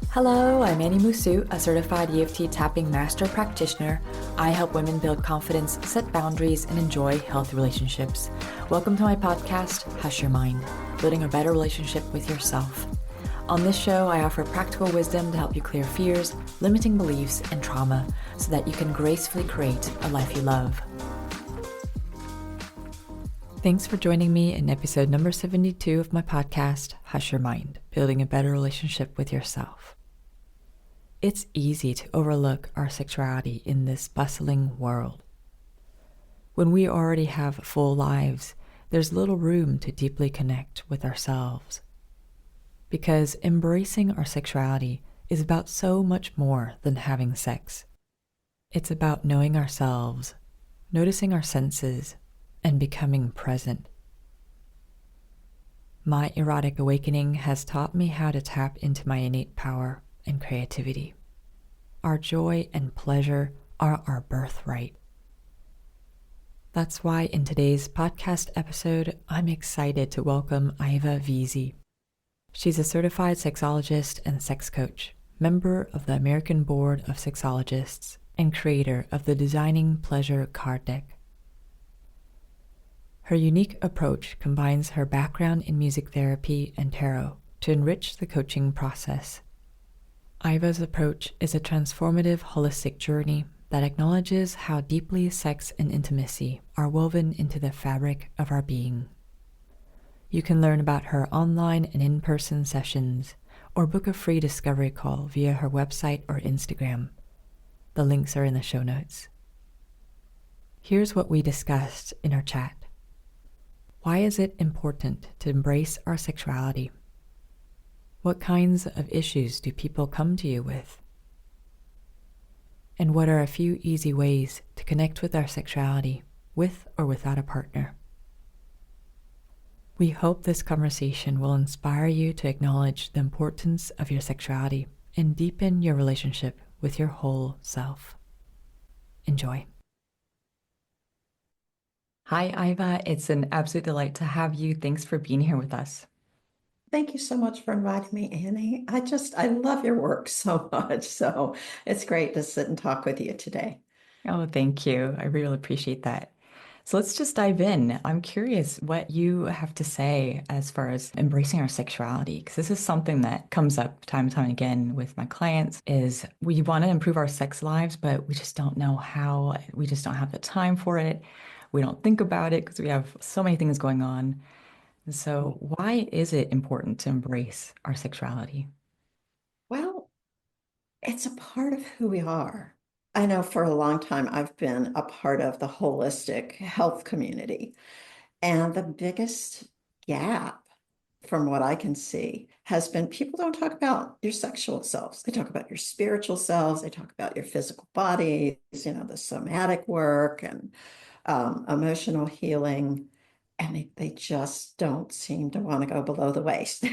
Hello, I'm Annie Musu, a certified EFT tapping master practitioner. I help women build confidence, set boundaries, and enjoy healthy relationships. Welcome to my podcast, Hush Your Mind, building a better relationship with yourself. On this show, I offer practical wisdom to help you clear fears, limiting beliefs, and trauma so that you can gracefully create a life you love. Thanks for joining me in episode number 72 of my podcast, Hush Your Mind, building a better relationship with yourself. It's easy to overlook our sexuality in this bustling world. When we already have full lives, there's little room to deeply connect with ourselves. Because embracing our sexuality is about so much more than having sex. It's about knowing ourselves, noticing our senses, and becoming present. My erotic awakening has taught me how to tap into my innate power and creativity. Our joy and pleasure are our birthright. That's why in today's podcast episode, I'm excited to welcome Iva Veazey. She's a certified sexologist and sex coach, member of the American Board of Sexologists, and creator of the Designing Pleasure card deck. Her unique approach combines her background in music therapy and tarot to enrich the coaching process. Iva's approach is a transformative, holistic journey that acknowledges how deeply sex and intimacy are woven into the fabric of our being. You can learn about her online and in-person sessions or book a free discovery call via her website or Instagram. The links are in the show notes. Here's what we discussed in our chat. Why is it important to embrace our sexuality? What kinds of issues do people come to you with? And what are a few easy ways to connect with our sexuality, with or without a partner? We hope this conversation will inspire you to acknowledge the importance of your sexuality and deepen your relationship with your whole self. Enjoy. Hi, Iva. It's an absolute delight to have you. Thanks for being here with us. Thank you so much for inviting me, Annie. I love your work so much. So it's great to sit and talk with you today. Oh, thank you. I really appreciate that. So let's just dive in. I'm curious what you have to say as far as embracing our sexuality, because this is something that comes up time and time again with my clients is we want to improve our sex lives, but we just don't know how. We just don't have the time for it. We don't think about it because we have so many things going on. And so why is it important to embrace our sexuality? Well, it's a part of who we are. I know for a long time I've been a part of the holistic health community, and the biggest gap from what I can see has been people don't talk about your sexual selves. They talk about your spiritual selves. They talk about your physical bodies, the somatic work and emotional healing. And they just don't seem to want to go below the waist.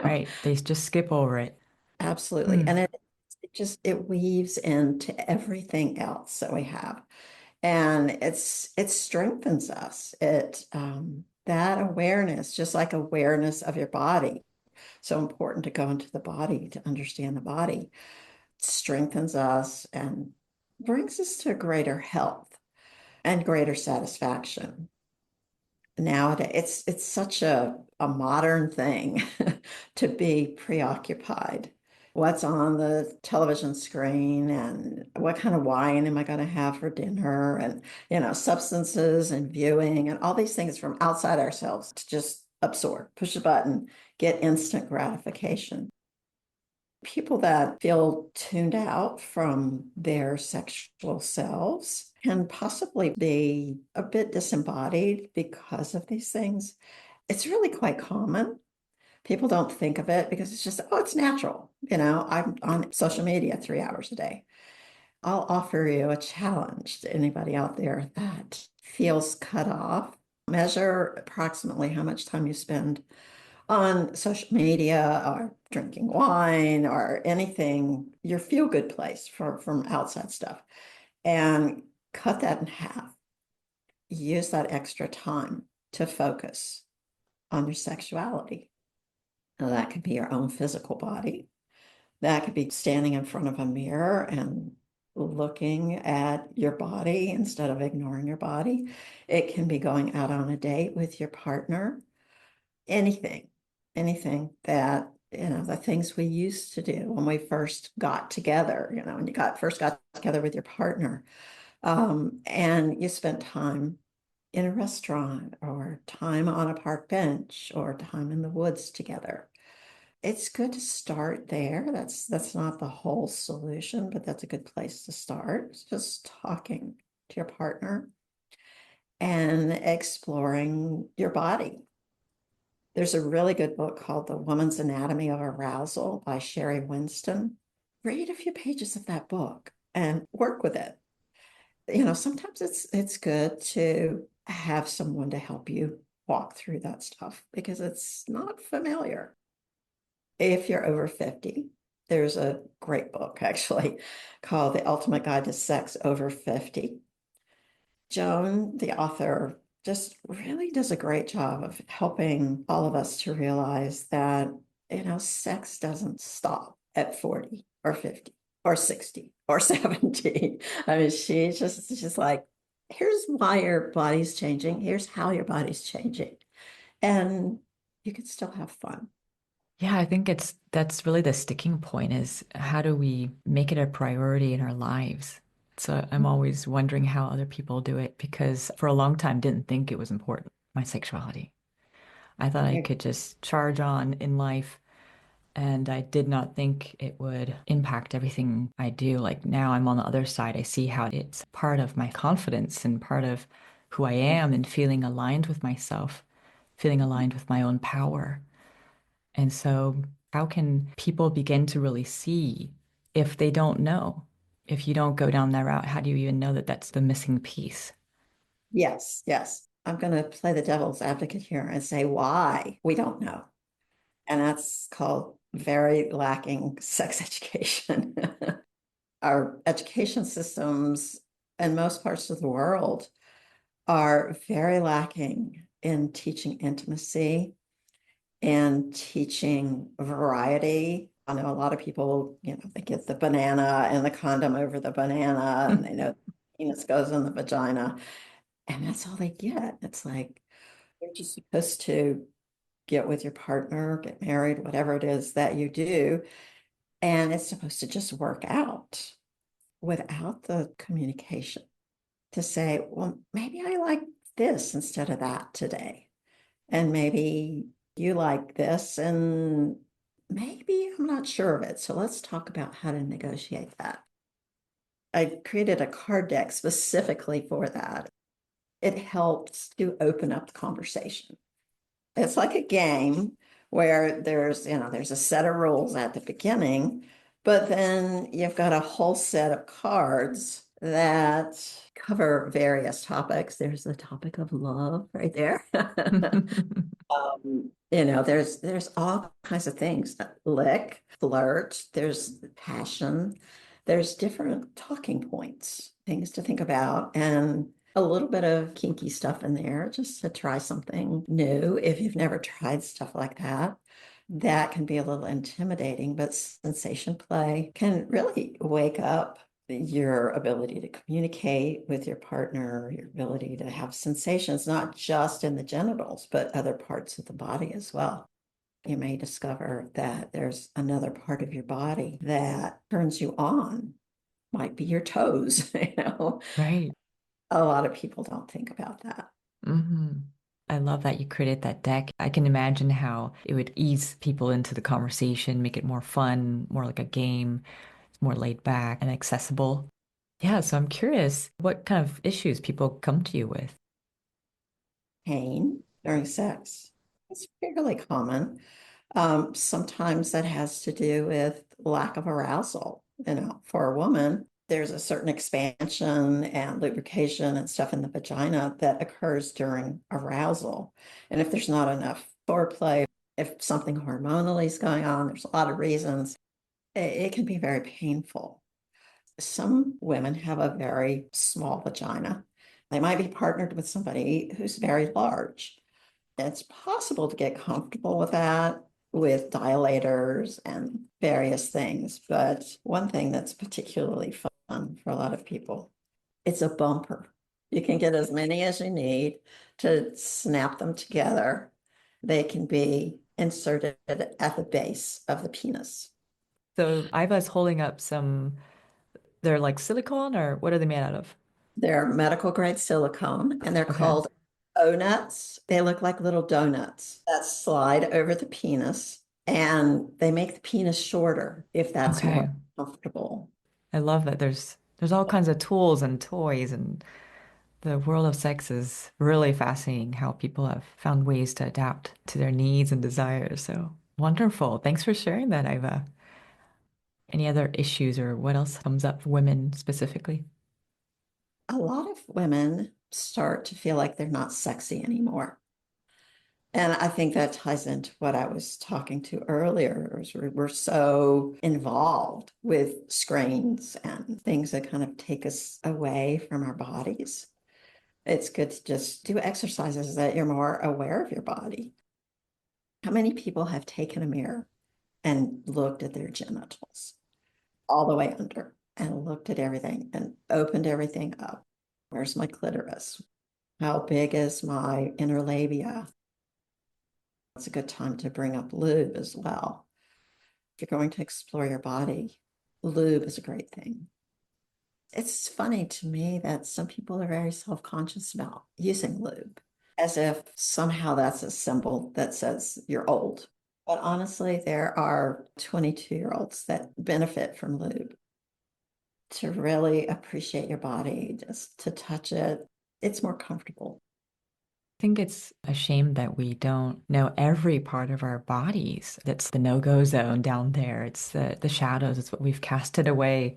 Right. They just skip over it. Absolutely. And it weaves into everything else that we have. And it strengthens us. That awareness, just like awareness of your body, so important to go into the body to understand the body, strengthens us and brings us to greater health and greater satisfaction. Nowadays, it's such a modern thing to be preoccupied. What's on the television screen and what kind of wine am I going to have for dinner and, substances and viewing and all these things from outside ourselves to just absorb, push a button, get instant gratification. People that feel tuned out from their sexual selves can possibly be a bit disembodied because of these things. It's really quite common. People don't think of it because it's just, oh, it's natural. I'm on social media 3 hours a day. I'll offer you a challenge to anybody out there that feels cut off. Measure approximately how much time you spend on social media or drinking wine or anything, your feel-good place from outside stuff, and cut that in half. Use that extra time to focus on your sexuality. Now, that could be your own physical body. That could be standing in front of a mirror and looking at your body instead of ignoring your body. It can be going out on a date with your partner. Anything, anything that, the things we used to do when we first got together, when you first got together with your partner, and you spent time in a restaurant or time on a park bench or time in the woods together. It's good to start there. That's not the whole solution, but that's a good place to start. It's just talking to your partner and exploring your body. There's a really good book called The Woman's Anatomy of Arousal by Sherry Winston. Read a few pages of that book and work with it. Sometimes it's good to have someone to help you walk through that stuff because it's not familiar. If you're over 50, there's a great book actually called The Ultimate Guide to Sex Over 50. Joan, the author, just really does a great job of helping all of us to realize that, sex doesn't stop at 40 or 50 or 60 or 70. I mean, she's just like, here's why your body's changing. Here's how your body's changing. And you can still have fun. Yeah, I think that's really the sticking point is how do we make it a priority in our lives? So I'm always wondering how other people do it because for a long time didn't think it was important, my sexuality. I thought I could just charge on in life and I did not think it would impact everything I do. Like now I'm on the other side. I see how it's part of my confidence and part of who I am and feeling aligned with myself, feeling aligned with my own power. And so, how can people begin to really see if they don't know? If you don't go down that route, how do you even know that that's the missing piece? Yes, yes. I'm going to play the devil's advocate here and say why we don't know. And that's called very lacking sex education. Our education systems in most parts of the world are very lacking in teaching intimacy and teaching variety. I know a lot of people, they get the banana and the condom over the banana, and they know the penis goes in the vagina, and that's all they get. It's like you're just supposed to get with your partner, get married, whatever it is that you do, and it's supposed to just work out without the communication to say, well, maybe I like this instead of that today. And maybe you like this, and maybe I'm not sure of it. So let's talk about how to negotiate that. I created a card deck specifically for that. It helps to open up the conversation. It's like a game where there's a set of rules at the beginning, but then you've got a whole set of cards that cover various topics. There's the topic of love right there. There's all kinds of things. Lick, flirt, there's passion, there's different talking points, things to think about, and a little bit of kinky stuff in there just to try something new. If you've never tried stuff like that, that can be a little intimidating, but sensation play can really wake up your ability to communicate with your partner, your ability to have sensations, not just in the genitals, but other parts of the body as well. You may discover that there's another part of your body that turns you on, might be your toes, Right. A lot of people don't think about that. hmm I love that you created that deck. I can imagine how it would ease people into the conversation, make it more fun, more like a game, more laid back and accessible. Yeah, so I'm curious what kind of issues people come to you with. Pain during sex is fairly common. Sometimes that has to do with lack of arousal. For a woman, there's a certain expansion and lubrication and stuff in the vagina that occurs during arousal. And if there's not enough foreplay, if something hormonally is going on, there's a lot of reasons, it can be very painful. Some women have a very small vagina. They might be partnered with somebody who's very large. It's possible to get comfortable with that with dilators and various things. But one thing that's particularly fun for a lot of people, it's a bumper. You can get as many as you need to snap them together. They can be inserted at the base of the penis. So Iva's holding up some, they're like silicone or what are they made out of? They're medical grade silicone and they're Okay. called O-nuts. They look like little donuts that slide over the penis and they make the penis shorter if that's Okay. more comfortable. I love that there's all kinds of tools and toys and the world of sex is really fascinating how people have found ways to adapt to their needs and desires. So wonderful. Thanks for sharing that, Iva. Any other issues or what else comes up for women specifically? A lot of women start to feel like they're not sexy anymore. And I think that ties into what I was talking to earlier. Is we're so involved with screens and things that kind of take us away from our bodies. It's good to just do exercises that you're more aware of your body. How many people have taken a mirror and looked at their genitals all the way under and looked at everything and opened everything up? Where's my clitoris? How big is my inner labia? It's a good time to bring up lube as well. If you're going to explore your body, lube is a great thing. It's funny to me that some people are very self-conscious about using lube, as if somehow that's a symbol that says you're old. But honestly, there are 22-year-olds that benefit from lube. To really appreciate your body, just to touch it, it's more comfortable. I think it's a shame that we don't know every part of our bodies. That's the no-go zone down there. It's the shadows. It's what we've casted away.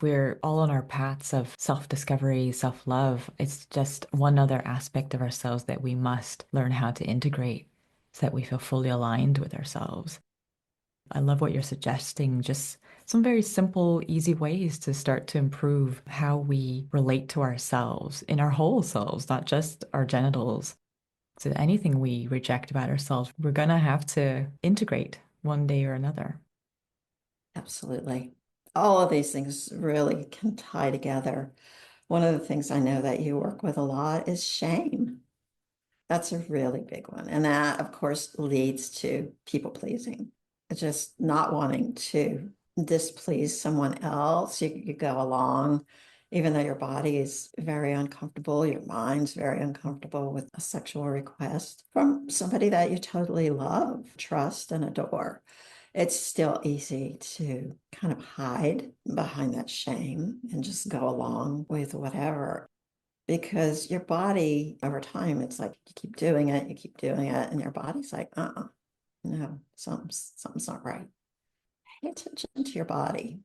We're all on our paths of self-discovery, self-love. It's just one other aspect of ourselves that we must learn how to integrate so that we feel fully aligned with ourselves. I love what you're suggesting, just some very simple, easy ways to start to improve how we relate to ourselves in our whole selves, not just our genitals. So anything we reject about ourselves, we're gonna have to integrate one day or another. Absolutely. All of these things really can tie together. One of the things I know that you work with a lot is shame. That's a really big one. And that, of course, leads to people pleasing, just not wanting to displease someone else. You go along, even though your body is very uncomfortable, your mind's very uncomfortable with a sexual request from somebody that you totally love, trust, and adore. It's still easy to kind of hide behind that shame and just go along with whatever because your body over time, it's like you keep doing it, and your body's like, no, something's not right. Pay attention to your body.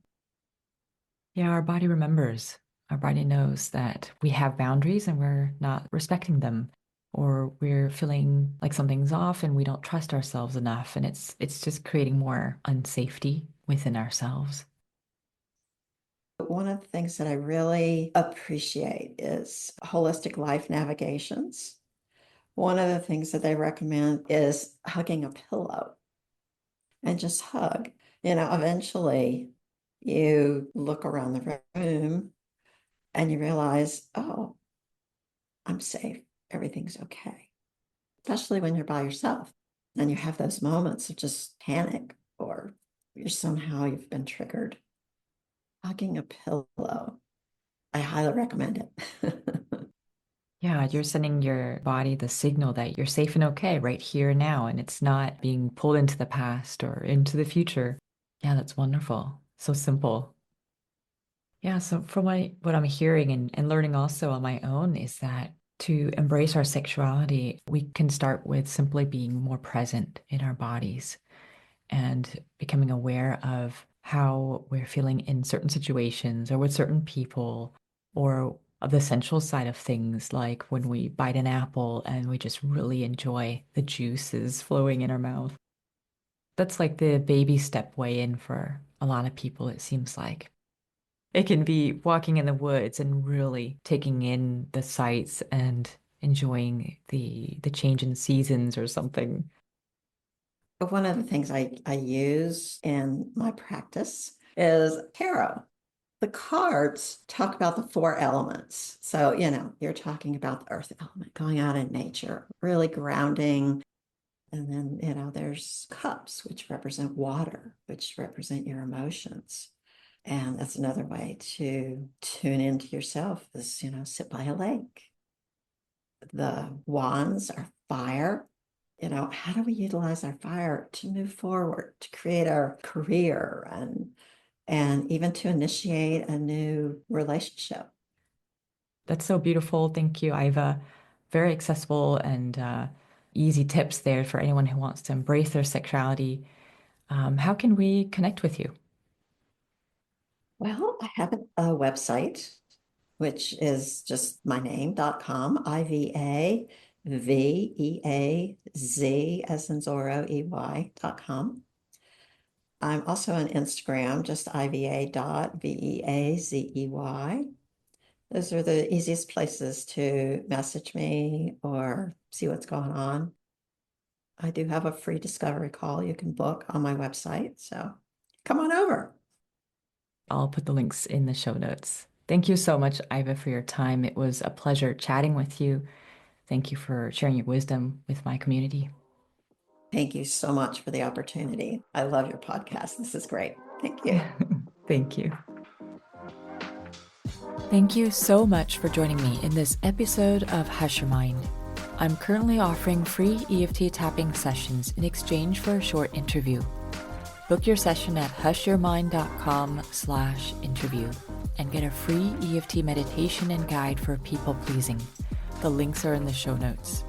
Yeah, our body remembers. Our body knows that we have boundaries and we're not respecting them, or we're feeling like something's off and we don't trust ourselves enough, and it's just creating more unsafety within ourselves. But one of the things that I really appreciate is holistic life navigations. One of the things that they recommend is hugging a pillow and just hug. Eventually you look around the room and you realize, oh, I'm safe. Everything's okay. Especially when you're by yourself and you have those moments of just panic or you've been triggered. Hugging a pillow, I highly recommend it. Yeah, you're sending your body the signal that you're safe and okay right here and now, and it's not being pulled into the past or into the future. Yeah, that's wonderful. So simple. Yeah, so from what I'm hearing and learning also on my own is that to embrace our sexuality, we can start with simply being more present in our bodies and becoming aware of how we're feeling in certain situations or with certain people, or of the sensual side of things, like when we bite an apple and we just really enjoy the juices flowing in our mouth. That's like the baby step way in for a lot of people, it seems like. It can be walking in the woods and really taking in the sights and enjoying the change in seasons or something. One of the things I use in my practice is tarot. The cards talk about the four elements. So, you're talking about the earth element, going out in nature, really grounding. And then, there's cups, which represent water, which represent your emotions. And that's another way to tune into yourself is, sit by a lake. The wands are fire. How do we utilize our fire to move forward, to create our career and even to initiate a new relationship? That's so beautiful. Thank you, Iva. Very accessible and easy tips there for anyone who wants to embrace their sexuality. How can we connect with you? Well, I have a website, which is just my name.com, IVAVEAZ as in Zorro, EY.com. I'm also on Instagram, just IVA.VEAZEY. Those are the easiest places to message me or see what's going on. I do have a free discovery call you can book on my website. So come on over. I'll put the links in the show notes. Thank you so much, Iva, for your time. It was a pleasure chatting with you. Thank you for sharing your wisdom with my community. Thank you so much for the opportunity. I love your podcast. This is great. Thank you. Thank you. Thank you so much for joining me in this episode of Hush Your Mind. I'm currently offering free EFT tapping sessions in exchange for a short interview. Book your session at hushyourmind.com/interview and get a free EFT meditation and guide for people pleasing. The links are in the show notes.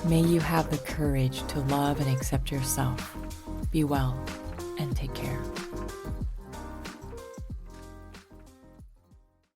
May you have the courage to love and accept yourself. Be well and take care.